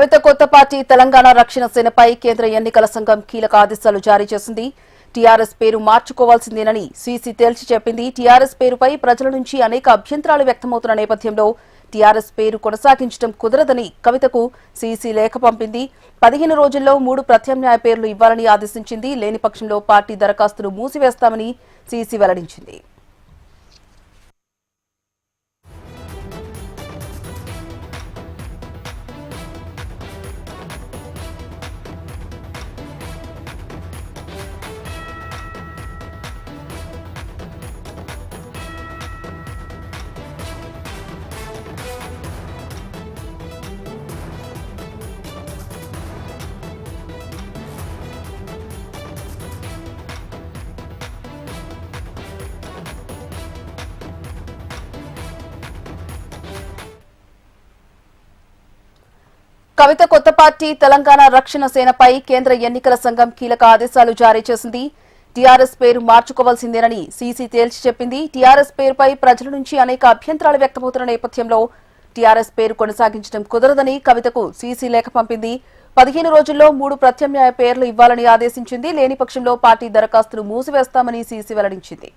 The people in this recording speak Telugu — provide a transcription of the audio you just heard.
కవిత కొత్త పార్టీ తెలంగాణ రక్షణ సేనపై కేంద్ర ఎన్నికల సంఘం కీలక ఆదేశాలు జారీ చేసింది. టీఆర్ఎస్ పేరు మార్చుకోవాల్సిందేనని సీసీ తేల్చి చెప్పింది. టీఆర్ఎస్ పేరుపై ప్రజల నుంచి అనేక అభ్యంతరాలు వ్యక్తమవుతున్న నేపథ్యంలో టీఆర్ఎస్ పేరు కొనసాగించడం కుదరదని కవితకు సీసీ లేఖ పంపింది. 15 రోజుల్లో 3 ప్రత్యామ్నాయ పేర్లు ఇవ్వాలని ఆదేశించింది. లేని పక్షంలో పార్టీ దరఖాస్తును మూసివేస్తామని సీసీ వెల్లడించింది. కవిత కొత్త పార్టీ తెలంగాణ రక్షణ సేనపై కేంద్ర ఎన్నికల సంఘం కీలక ఆదేశాలు జారీ చేసింది. టీఆర్ఎస్ పేరు మార్చుకోవాల్సిందేనని సీసీ తేల్చి చెప్పింది. టీఆర్ఎస్ పేరుపై ప్రజల నుంచి అనేక అభ్యంతరాలు వ్యక్తమవుతున్న నేపథ్యంలో టీఆర్ఎస్ పేరు కొనసాగించడం కుదరదని కవితకు సీసీ లేఖ పంపింది. 15 రోజుల్లో 3 ప్రత్యామ్నాయ పేర్లు ఇవ్వాలని ఆదేశించింది. లేని పక్షంలో పార్టీ దరఖాస్తును మూసివేస్తామని సీసీ వెల్లడించింది.